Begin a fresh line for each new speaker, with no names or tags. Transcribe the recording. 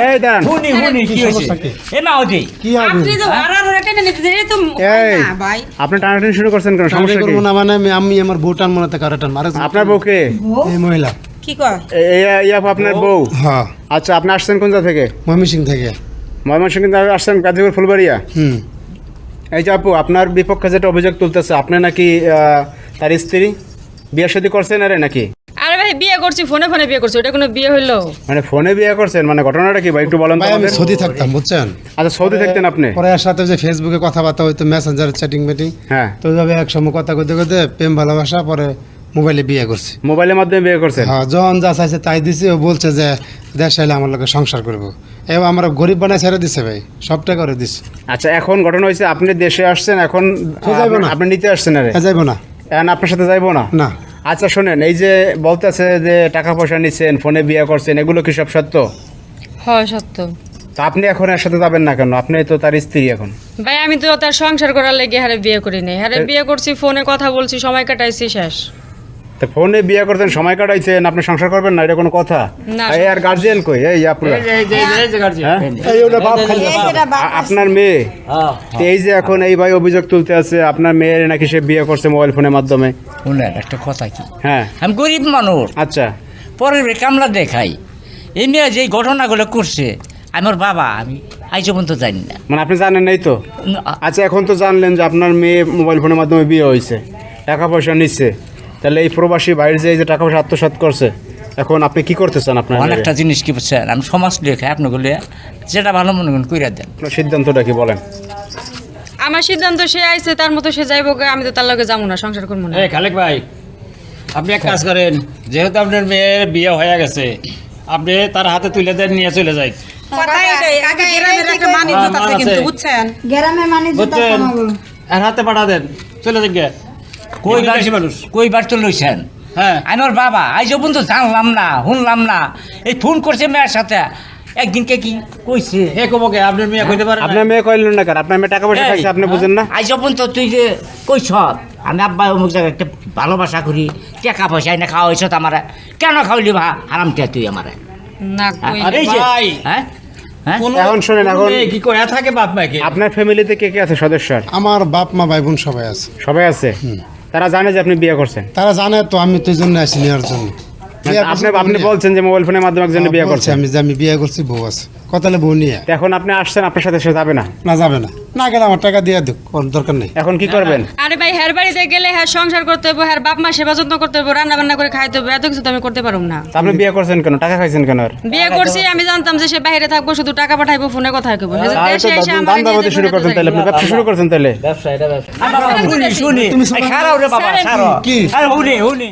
এই দাঁড়ান
হুনি কি হয়েছে এ মা ওদি
কি হবে
আপনি তো আড়াআড়ি টেনে নিতে দিলে তো
এই
না ভাই
আপনি টানাটানি শুরু করছেন কেন সমস্যা কি
করবো না মানে আমি আমার বউটার মনে থেকে আরেকটা মারে
আপনার বউকে
এই মহিলা
কি কয়
এই আপনার বউ
হ্যাঁ
আচ্ছা আপনি আসছেন কোন জায়গা থেকে
ময়মনসিংহ থেকে
ময়মনসিংহ থেকে আসছেন গাজীপুর ফুলবাড়িয়া
হুম
এই যে আপু আপনার বিপক্ষে যেটা অভিযোগ তুলতেছে আপনি নাকি তার স্ত্রী বিয়ে শাদী করছেন আরে নাকি
আরে ভাই বিয়ে করছি ফোনে ফোনে বিয়ে করছি ওটা কোনো বিয়ে হইলো
মানে ফোনে বিয়ে করছেন মানে ঘটনাটা কি ভাই একটু বলেন তো
ভাই আমি
আমাদের।
সৌদি থাকতাম বুঝছেন
আচ্ছা সৌদি থাকতেন আপনি
পরে এর সাথে যে ফেসবুকে কথাবার্তা হইতো মেসেঞ্জার চ্যাটিং মিটিং
হ্যাঁ
তো ওইভাবে এক সময় কথা কইতে কইতে প্রেম ভালোবাসা পরে মোবাইলে বিয়ে করছি
মোবাইলের মাধ্যমে বিয়ে করছেন
হ্যাঁ যখন যা চাইছে তাই দিছি ও বলছে যে দেশ আইলে আমার লোকে সংসার করবো এবার আমরা গরিব বানায় ছেড়ে দিছে ভাই সবটা করে দিছে
আচ্ছা এখন ঘটনা হয়েছে আপনি দেশে আসছেন এখন
তো যাইবো না।
আপনি নিতে আসছেন আরে
যাইবো না
এখন আপনার সাথে যাইবো না
না
আচ্ছা শোনেন এই যে বলতেছে যে টাকা পয়সা নিচ্ছেন ফোনে বিয়ে করছেন এগুলো কি সব সত্য
হয় সত্য
তা আপনি এখন এর সাথে যাবেন না কেন আপনি তো তার স্ত্রী এখন
ভাই আমি তো তার সংসার করার লেগে হারে বিয়ে করি নাই হারে বিয়ে করছি ফোনে কথা বলছি সময় কাটাইছি শেষ
তো ফোনে বিয়ে করতেন সময় কাটাইছেন আপনি সংসার করবেন না এটা কোনো কথা
না।
এই আর গার্জিয়ান কই এই আপনারা হ্যাঁ?
এই ওটা বাপ খালি
আপনার মেয়ে তো এই যে এখন এই ভাই অভিযোগ তুলতে আছে আপনার মেয়ের নাকি সে বিয়ে করছে মোবাইল ফোনের মাধ্যমে
শুনেন একটা কথা কি
হ্যাঁ
আমি গরিব মানুষ
আচ্ছা
পরের কামলা দেখাই এই মেয়ে যে ঘটনাগুলো করছে আমার বাবা আমি আজ পর্যন্ত জানি না
মানে আপনি জানেন নাই তো আচ্ছা এখন তো জানলেন যে আপনার মেয়ে মোবাইল ফোনের মাধ্যমে বিয়ে হয়েছে টাকা পয়সা নিচ্ছে তাহলে এই প্রবাসী বাইরে যে এই যে টাকা পয়সা আত্মসাৎ করছে এখন আপনি কি করতে চান আপনার
অনেকটা জিনিস কি বুঝছেন আমি সমাজ লেখা আপনাগুলো যেটা ভালো মনে করেন কইরা দেন
আপনার সিদ্ধান্তটা কি বলেন
আমার সিদ্ধান্ত সে আইছে তার মতো সে যাইব গে, আমি তো তার লগে যাবো না সংসার করবো না
এই খালেক ভাই আপনি এক কাজ করেন যেহেতু আপনার মেয়ের বিয়ে হয়ে গেছে আপনি তার হাতে তুলে দেন নিয়ে চলে যাই
বুঝছেন
গ্রামে মানে জুতা
বুঝছেন
কমাবো।
আর হাতে পাঠা দেন চলে যান গে
কইবার
বেশি মানুষ
কইবার তো লইছেন
হ্যাঁ
আমার বাবা আজ পর্যন্ত জানলাম না শুনলাম না এই ফোন করছে মেয়ের সাথে একদিনকে কি কইছে
হে কবকে আপনার মেয়ে কইতে পারে
আপনার মেয়ে কইলেন না কেন আপনার মেয়ে টাকা পয়সা খাইছে আপনি বুঝেন না
আজ পর্যন্ত তুই যে কইছ আমি আব্বা অমুক জায়গায় একটা ভালোবাসা করি টাকা পয়সা এনে খাওয়া হয়েছ আমার কেন খাওয়ালি ভা আরামটা তুই আমার
না কই
আরে
এই যে
ভাই
হ্যাঁ হ্যাঁ
কোন
এখন শোনেন, এখন-
মেয়ে কি কয়া থাকে বাপ মাকে
আপনার ফ্যামিলিতে কে কে আছে সদস্য আর?
আমার বাপ মা ভাই বোন সবাই আছে
সবাই আছে তারা জানে যে আপনি বিয়ে করছেন
তারা জানে তো আমি তো এই জন্য আসি নেওয়ার জন্য
আপনি বলছেন যে মোবাইল ফোনের মাধ্যমে একজন বিয়ে
বলছি
করছেন
আমি যে আমি বিয়ে করছি বউ আছে কথালে বউ নিয়ে
তো এখন আপনি আসছেন আপনার সাথে সে যাবে না
না যাবে না না গেলে আমার টাকা দিয়ে দিক ওর দরকার নেই
এখন কি করবেন
আরে ভাই হের বাড়িতে গেলে হ্যাঁ সংসার করতে হবে হ্যাঁ বাপ মা সেবা যত্ন করতে হবে রান্না বান্না করে খাইতে হবে এত কিছু তো আমি করতে পারবো না
তা আপনি বিয়ে করছেন কেন টাকা খাইছেন কেন আর
বিয়ে করছি আমি জানতাম যে সে বাইরে থাকবো শুধু টাকা পাঠাইবো ফোনে কথা কইবো
তাহলে তো দান্দাবাজি শুরু করছেন তাহলে আপনি ব্যবসা শুরু করছেন তাহলে
শুনি শুনি খারাপ রে বাবা
স্যার,
খারাপ
কি?
আরে শুনি শুনি